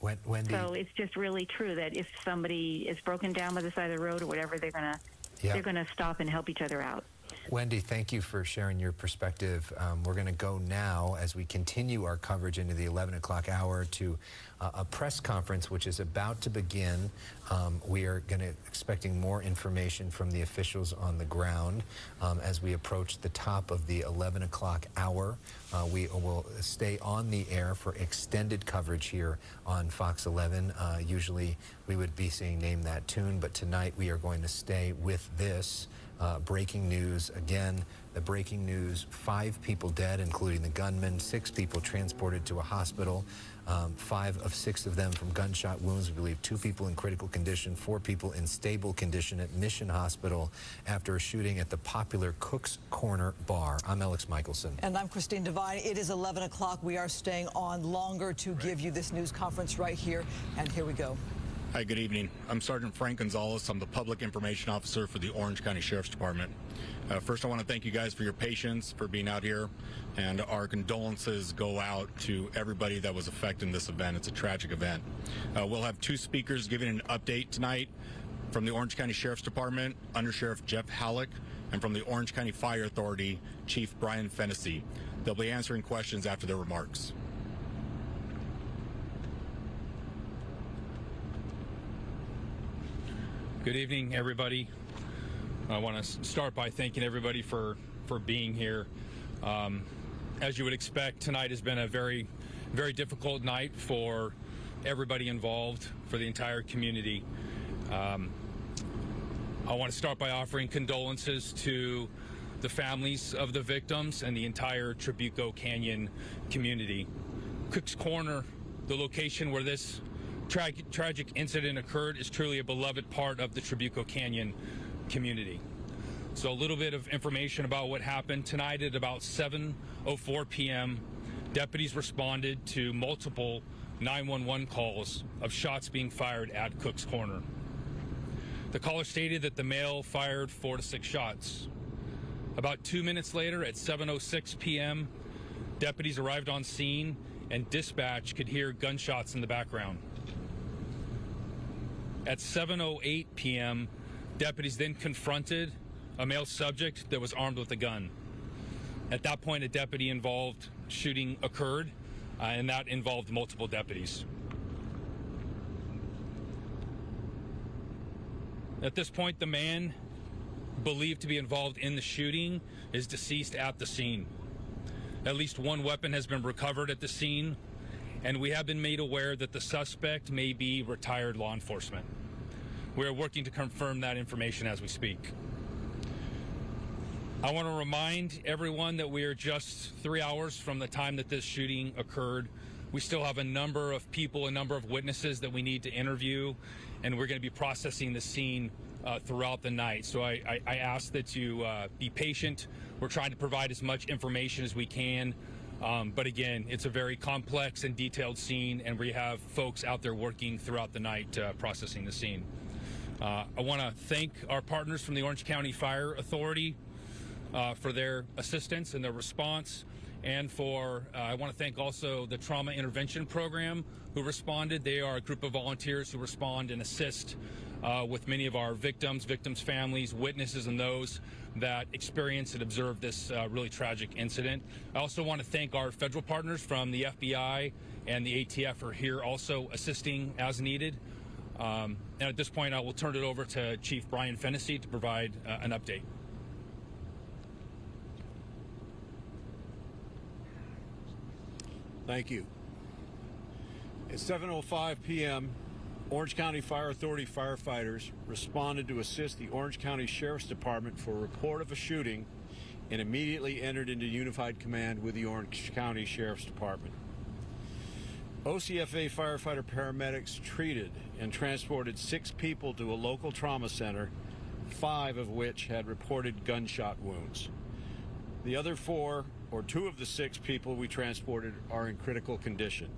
Wendy, so it's just really true that if somebody is broken down by the side of the road or whatever, they're gonna stop and help each other out. Wendy, thank you for sharing your perspective. We're going to go now, as we continue our coverage into the 11 o'clock hour, to a press conference which is about to begin. We are expecting more information from the officials on the ground as we approach the top of the 11 o'clock hour. We will stay on the air for extended coverage here on Fox 11. Usually we would be seeing Name That Tune, but tonight we are going to stay with this. Breaking news again. The breaking news: 5 people dead, including the gunman. 6 people transported to a hospital. 5 of 6 of them from gunshot wounds. We believe 2 people in critical condition, 4 people in stable condition at Mission Hospital after a shooting at the popular Cook's Corner bar. I'm Alex Michelson. And I'm Christine Devine. It is 11 o'clock. We are staying on longer to give you this news conference right here. And here we go. Hi, good evening. I'm Sergeant Frank Gonzalez. I'm the Public Information Officer for the Orange County Sheriff's Department. First, I want to thank you guys for your patience, for being out here, and our condolences go out to everybody that was affected in this event. It's a tragic event. We'll have 2 speakers giving an update tonight from the Orange County Sheriff's Department, Under Sheriff Jeff Halleck, and from the Orange County Fire Authority, Chief Brian Fennessy. They'll be answering questions after their remarks. Good evening, everybody. I want to start by thanking everybody for being here. As you would expect, tonight has been a very, very difficult night for everybody involved, for the entire community. I want to start by offering condolences to the families of the victims and the entire Trabuco Canyon community. Cook's Corner, the location where this tragic incident occurred, is truly a beloved part of the Trabuco Canyon community. So a little bit of information about what happened tonight. At about 7:04 p.m., deputies responded to multiple 911 calls of shots being fired at Cook's Corner. The caller stated that the male fired 4 to 6 shots. About 2 minutes later, at 7:06 p.m., deputies arrived on scene and dispatch could hear gunshots in the background. At 7:08 p.m., deputies then confronted a male subject that was armed with a gun. At that point, a deputy-involved shooting occurred, and that involved multiple deputies. At this point, the man believed to be involved in the shooting is deceased at the scene. At least 1 weapon has been recovered at the scene, and we have been made aware that the suspect may be retired law enforcement. We are working to confirm that information as we speak. I want to remind everyone that we are just 3 hours from the time that this shooting occurred. We still have a number of people, a number of witnesses that we need to interview, and we're going to be processing the scene throughout the night. So I ask that you be patient. We're trying to provide as much information as we can. But again, it's a very complex and detailed scene, and we have folks out there working throughout the night processing the scene. I want to thank our partners from the Orange County Fire Authority for their assistance and their response, and I want to thank also the Trauma Intervention Program who responded. They are a group of volunteers who respond and assist with many of our victims, families, witnesses, and those that experienced and observed this really tragic incident. I also want to thank our federal partners from the FBI and the ATF are here also assisting as needed. And at this point, I will turn it over to Chief Brian Fennessy to provide an update. Thank you. At 7:05 p.m., Orange County Fire Authority firefighters responded to assist the Orange County Sheriff's Department for a report of a shooting and immediately entered into unified command with the Orange County Sheriff's Department. OCFA firefighter paramedics treated and transported 6 people to a local trauma center, 5 of which had reported gunshot wounds. The other 4 or 2 of the 6 people we transported are in critical condition.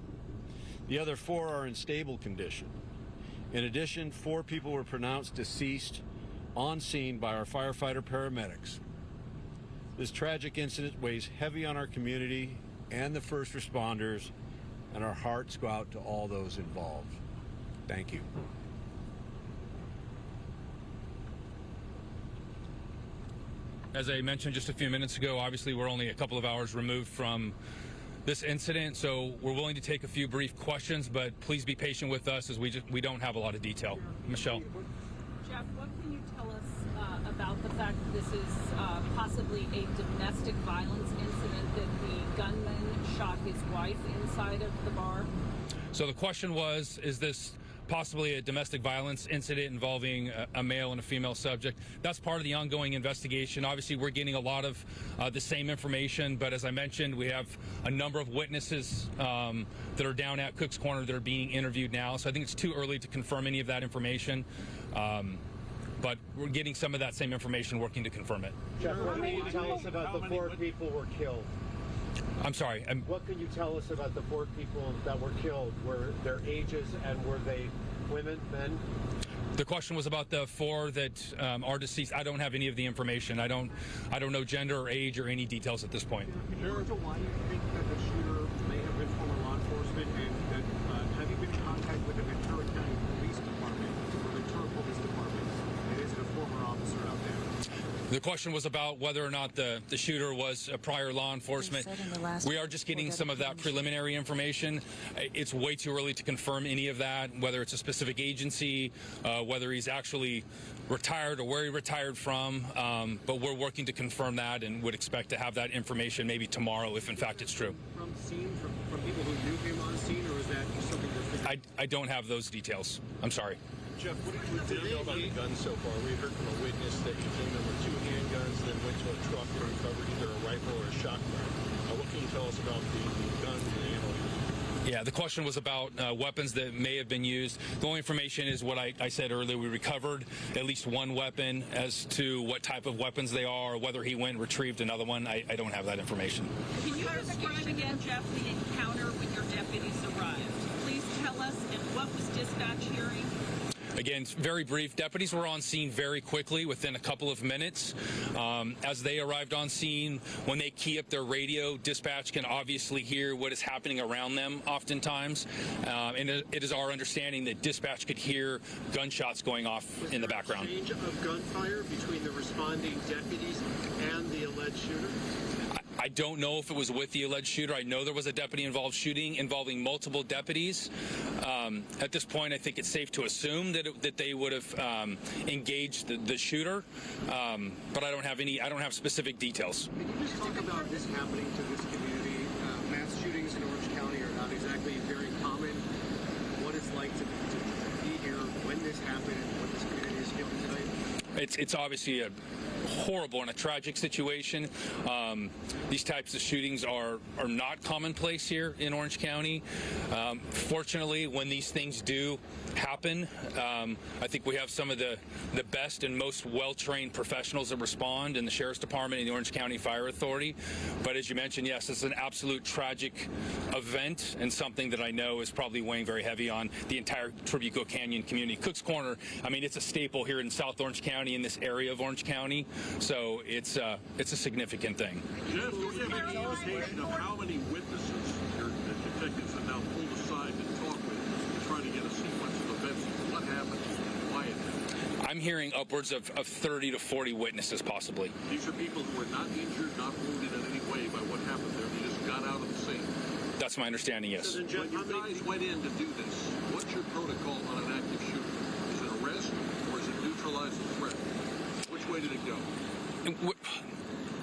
The other 4 are in stable condition. In addition, 4 people were pronounced deceased on scene by our firefighter paramedics. This tragic incident weighs heavy on our community and the first responders, and our hearts go out to all those involved. Thank you. As I mentioned just a few minutes ago, obviously we're only a couple of hours removed from this incident, so we're willing to take a few brief questions, but please be patient with us as we don't have a lot of detail. Michelle. Jeff, what can you tell us about the fact that this is possibly a domestic violence incident, that the gunman shot his wife inside of the bar? So the question was, is this possibly a domestic violence incident involving a male and a female subject? That's part of the ongoing investigation. Obviously, we're getting a lot of the same information, but as I mentioned, we have a number of witnesses that are down at Cook's Corner that are being interviewed now. So I think it's too early to confirm any of that information. But we're getting some of that same information, working to confirm it. Jeff, what can you tell us about the 4 people who were killed? I'm sorry. What can you tell us about the 4 people that were killed? Were their ages, and were they women, men? The question was about the 4 that are deceased. I don't have any of the information. I don't know gender or age or any details at this point. Sure. Why you think that the shooter may have been former law enforcement, and that have you been in contact with the Ventura County Police Department or Ventura Police Department? And is it a former officer out there? The question was about whether or not the shooter was a prior law enforcement. We are just getting some of that preliminary information. It's way too early to confirm any of that, whether it's a specific agency, whether he's actually retired or where he retired from. But we're working to confirm that and would expect to have that information maybe tomorrow if in fact it's true. From scene, from people who knew him on scene, or is that just something you're thinking? I don't have those details. I'm sorry. Jeff, what do you know about the gun so far? We heard from a witness that he came in with 2 handguns, then went to a truck and recovered either a rifle or a shotgun. What can you tell us about the guns and the ammo? Yeah, the question was about weapons that may have been used. The only information is what I said earlier. We recovered at least 1 weapon. As to what type of weapons they are, or whether he went and retrieved another one, I don't have that information. Can you describe again, Jeff, the encounter when your deputies arrived? Please tell us, and what was dispatch hearing? Again, very brief. Deputies were on scene very quickly, within a couple of minutes. As they arrived on scene, when they key up their radio, dispatch can obviously hear what is happening around them oftentimes. And it is our understanding that dispatch could hear gunshots going off in the background. Was there a exchange of gunfire between the responding deputies and the alleged shooter? I don't know if it was with the alleged shooter. I know there was a deputy-involved shooting involving multiple deputies. At this point, I think it's safe to assume that they would have engaged the shooter, but I don't have specific details. Can you just talk about this happening to this community? Mass shootings in Orange County are not exactly very common. What it's like to be here when this happened and what this community is given tonight? It's obviously a horrible and a tragic situation. These types of shootings are not commonplace here in Orange County. Fortunately, when these things do happen, I think we have some of the best and most well-trained professionals that respond in the Sheriff's Department and the Orange County Fire Authority. But as you mentioned, yes, it's an absolute tragic event and something that I know is probably weighing very heavy on the entire Trabuco Canyon community. Cook's Corner, I mean, it's a staple here in South Orange County, in this area of Orange County. So it's a significant thing. Jeff, do you have any indication of how many witnesses the detectives have now pulled aside to talk with to try to get a sequence of events? What happened? Why it happened? I'm hearing upwards of 30 to 40 witnesses, possibly. These are people who were not injured, not wounded in any way by what happened there. They just got out of the scene. That's my understanding, yes. When you guys went in to do this, what's your protocol on an active shooter? Is it arrest or is it neutralize the threat? Which way did it go?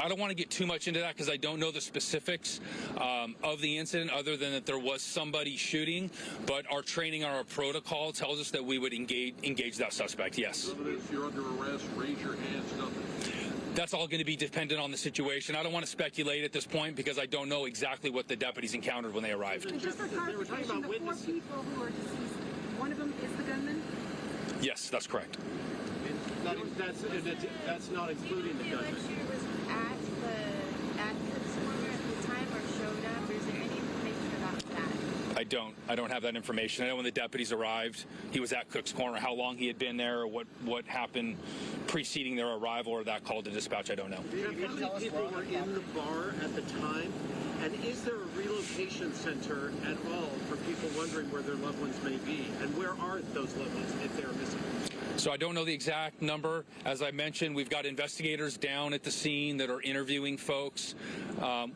I don't want to get too much into that because I don't know the specifics of the incident other than that there was somebody shooting, but our training on our protocol tells us that we would engage that suspect, yes. So if you're under arrest, raise your hands, nothing. That's all going to be dependent on the situation. I don't want to speculate at this point because I don't know exactly what the deputies encountered when they arrived. And just for clarification, the 4 people who are deceased, one of them is the gunman? Yes, that's correct. That's not including the gunman. She was at Cook's Corner at there any information about that? I don't have that information. I know when the deputies arrived, he was at Cook's Corner. How long he had been there, or what happened preceding their arrival, or that call to dispatch, I don't know. How many people were in the bar at the time? And is there a relocation center at all for people wondering where their loved ones may be? And where are those loved ones if they're missing? So I don't know the exact number. As I mentioned, we've got investigators down at the scene that are interviewing folks.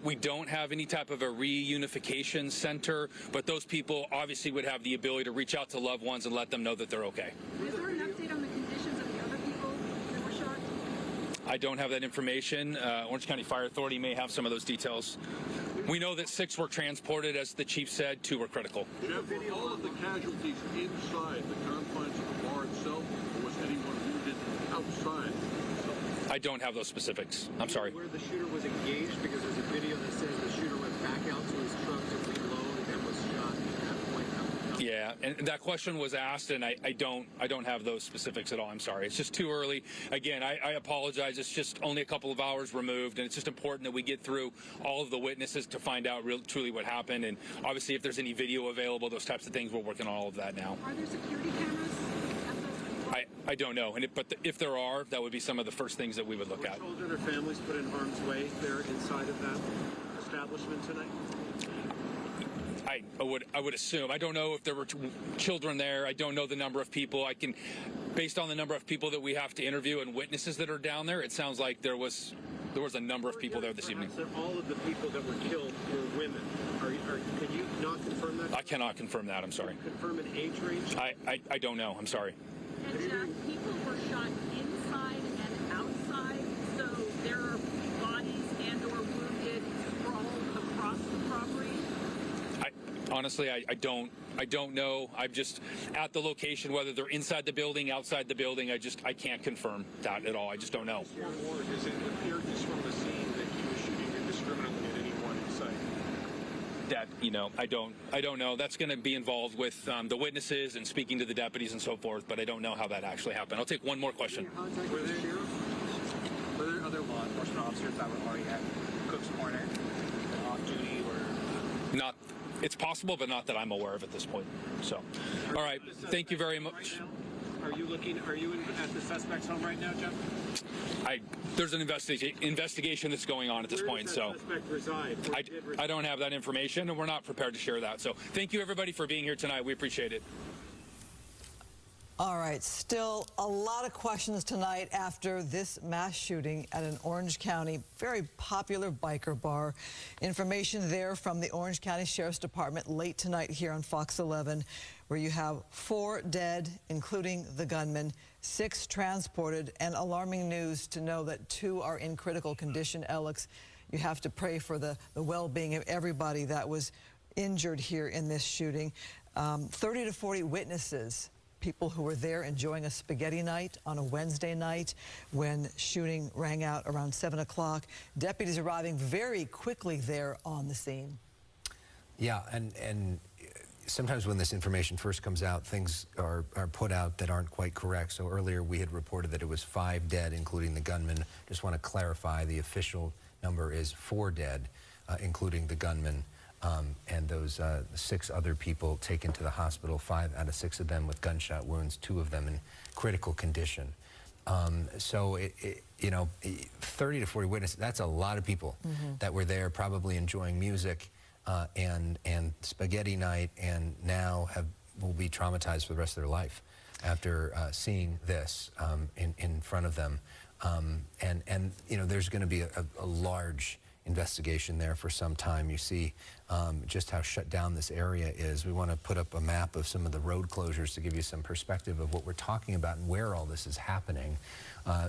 We don't have any type of a reunification center, but those people obviously would have the ability to reach out to loved ones and let them know that they're okay. Is there an update on the conditions of the other people that were shot? I don't have that information. Orange County Fire Authority may have some of those details. We know that 6 were transported, as the chief said, 2 were critical. Jeff, were all of the casualties inside the confines of the bar itself, or was anyone wounded outside? I don't have those specifics. I'm sorry. Where the shooter was engaged, because there's a video that says the shooter went back out to his truck to reload and then was shot at that point. Yeah, and that question was asked, and I don't have those specifics at all. I'm sorry. It's just too early. Again, I apologize. It's just only a couple of hours removed, and it's just important that we get through all of the witnesses to find out truly what happened. And obviously, if there's any video available, those types of things, we're working on all of that now. Are there security cameras at those? I don't know, but if there are, that would be some of the first things that we would look at. Were children or families put in harm's way there inside of that establishment tonight? I would assume. I don't know if there were children there. I don't know the number of people. Based on the number of people that we have to interview and witnesses that are down there, it sounds like there was a number of people there this evening. That all of the people that were killed were women. Can you not confirm that? I cannot confirm that. I'm sorry. Confirm an age range? I don't know. I'm sorry. And people were shot inside and outside, so there are bodies and or wounded sprawled across the property. Honestly, I don't know. I'm just at the location, whether they're inside the building, outside the building. I can't confirm that at all. I just don't know. Does it appear just from the scene that he was shooting indiscriminately at anyone inside? That I don't know. That's going to be involved with the witnesses and speaking to the deputies and so forth. But I don't know how that actually happened. I'll take one more question. Were there other law enforcement officers that were already at Cook's Corner off duty or? Not. It's possible, but not that I'm aware of at this point. So, all right. Thank you very much. Are you at the suspect's home right now, Jeff? There's an investigation that's going on at this point. So I don't have that information, and we're not prepared to share that. So thank you, everybody, for being here tonight. We appreciate it. All right, still a lot of questions tonight after this mass shooting at an Orange County very popular biker bar. Information there from the Orange County Sheriff's Department late tonight here on Fox 11, where you have 4 dead, including the gunman, 6 transported, and alarming news to know that 2 are in critical condition. Alex, you have to pray for the well-being of everybody that was injured here in this shooting. 30 to 40 witnesses, people who were there enjoying a spaghetti night on a Wednesday night when shooting rang out around 7 o'clock. Deputies arriving very quickly there on the scene. Yeah, and sometimes when this information first comes out, things are put out that aren't quite correct. So earlier we had reported that it was 5 dead, including the gunman. Just want to clarify, the official number is 4 dead, including the gunman. And those 6 other people taken to the hospital, 5 out of 6 of them with gunshot wounds, 2 of them in critical condition. So, 30 to 40 witnesses, that's a lot of people that were there probably enjoying music and spaghetti night, and now will be traumatized for the rest of their life after seeing this in front of them. There's going to be a large investigation there for some time. You see just how shut down this area is. We want to put up a map of some of the road closures to give you some perspective of what we're talking about and where all this is happening.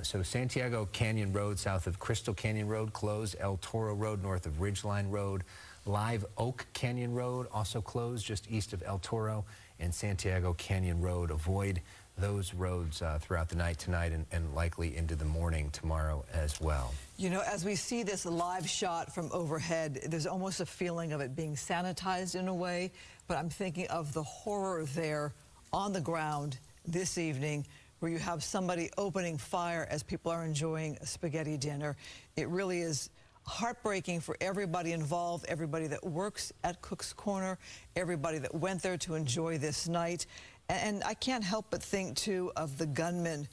So Santiago Canyon Road south of Crystal Canyon Road closed, El Toro Road north of Ridgeline Road, Live Oak Canyon Road also closed just east of El Toro, and Santiago Canyon Road. Avoid those roads throughout the night tonight and likely into the morning tomorrow as well. You know, as we see this live shot from overhead, there's almost a feeling of it being sanitized in a way, but I'm thinking of the horror there on the ground this evening, where you have somebody opening fire as people are enjoying a spaghetti dinner. It really is heartbreaking for everybody involved, everybody that works at Cook's Corner, everybody that went there to enjoy this night. And I can't help but think, too, of the gunman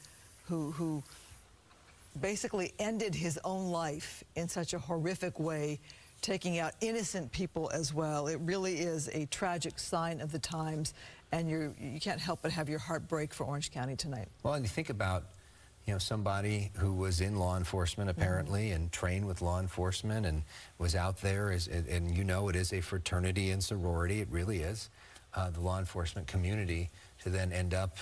who basically ended his own life in such a horrific way, taking out innocent people as well. It really is a tragic sign of the times, and you can't help but have your heart break for Orange County tonight. Well, and you think about, you know, somebody who was in law enforcement apparently and trained with law enforcement and was out there, and you know it is a fraternity and sorority, it really is, the law enforcement community, to then end up,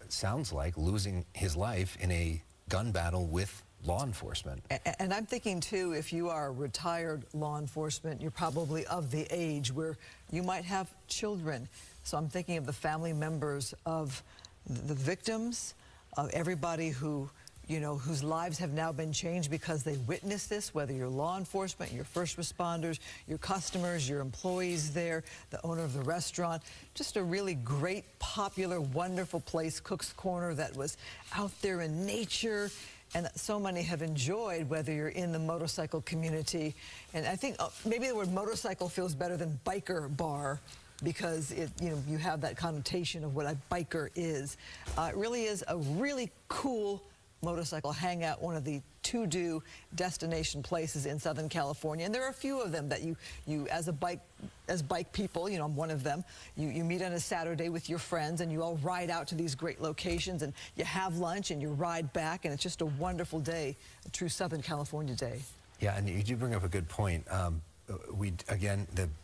it sounds like, losing his life in a gun battle with law enforcement. And I'm thinking, too, if you are retired law enforcement, you're probably of the age where you might have children. So I'm thinking of the family members of the victims, of everybody who, you know, whose lives have now been changed because they witnessed this, whether you're law enforcement, your first responders, your customers, your employees there, the owner of the restaurant. Just a really great, popular, wonderful place, Cook's Corner, that was out there in nature, and that so many have enjoyed, whether you're in the motorcycle community. And I think maybe the word motorcycle feels better than biker bar, because it, you know, you have that connotation of what a biker is. It really is a really cool motorcycle hangout, one of the to-do destination places in Southern California. And there are a few of them that you as bike people, you know, I'm one of them, you meet on a Saturday with your friends and you all ride out to these great locations and you have lunch and you ride back, and it's just a wonderful day, a true Southern California day. Yeah, and you do bring up a good point.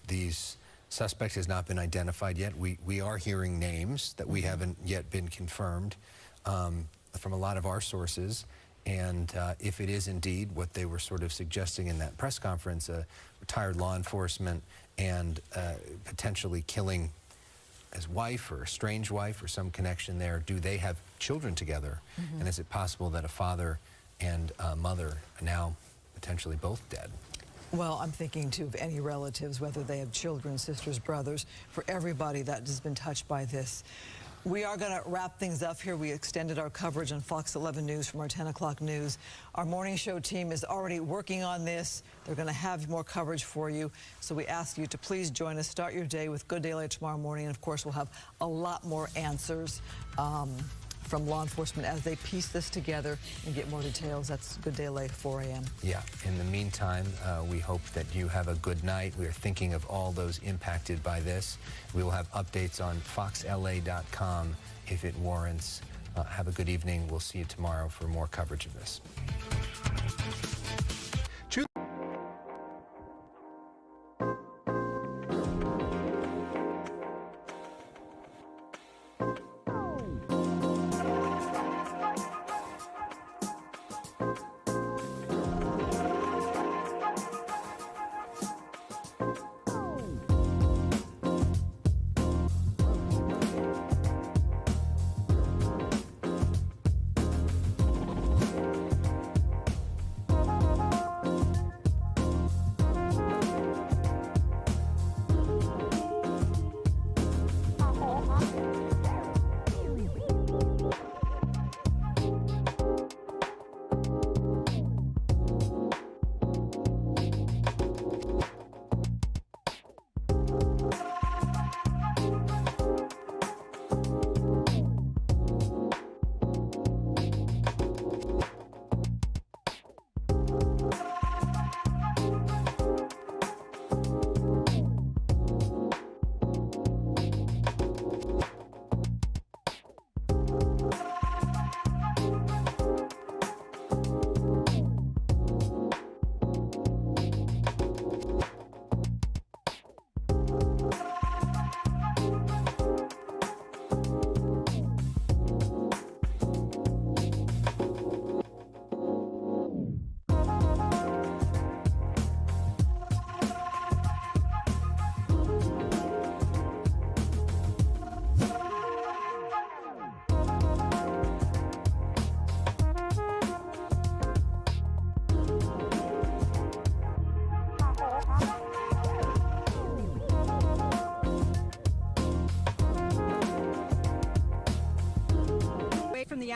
These suspect has not been identified yet. We are hearing names that we haven't yet been confirmed from a lot of our sources. And if it is indeed what they were sort of suggesting in that press conference, retired law enforcement and potentially killing his wife or a strange wife or some connection there, do they have children together? Mm-hmm. And is it possible that a father and a mother are now potentially both dead? Well, I'm thinking, too, of any relatives, whether they have children, sisters, brothers, for everybody that has been touched by this. We are going to wrap things up here. We extended our coverage on Fox 11 News from our 10 o'clock news. Our morning show team is already working on this. They're going to have more coverage for you. So we ask you to please join us. Start your day with Good Day Late tomorrow morning. And, of course, we'll have a lot more answers from law enforcement as they piece this together and get more details. That's Good Day Late, 4 a.m. Yeah. In the meantime, we hope that you have a good night. We are thinking of all those impacted by this. We will have updates on foxla.com if it warrants. Have a good evening. We'll see you tomorrow for more coverage of this.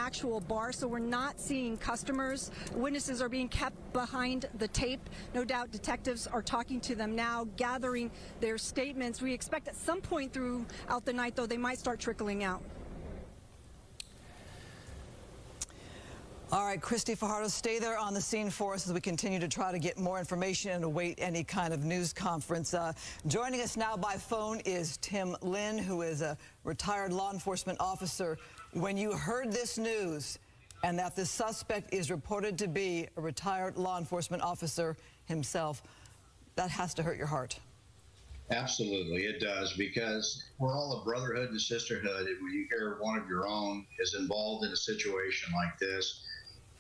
actual bar, so we're not seeing customers. Witnesses are being kept behind the tape. No doubt detectives are talking to them now, gathering their statements. We expect at some point throughout the night, though, they might start trickling out. All right, Christy Fajardo, stay there on the scene for us as we continue to try to get more information and await any kind of news conference. Joining us now by phone is Tim Lynn, who is a retired law enforcement officer. When you heard this news and that the suspect is reported to be a retired law enforcement officer himself, that has to hurt your heart. Absolutely, it does, because we're all a brotherhood and sisterhood, and when you hear one of your own is involved in a situation like this,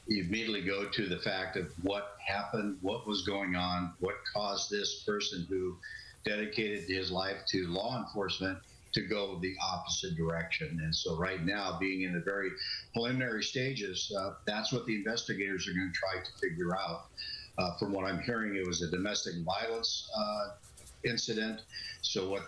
you immediately go to the fact of what happened, what was going on, what caused this person who dedicated his life to law enforcement to go the opposite direction. And so right now, being in the very preliminary stages, that's what the investigators are going to try to figure out. From what I'm hearing, it was a domestic violence incident. So what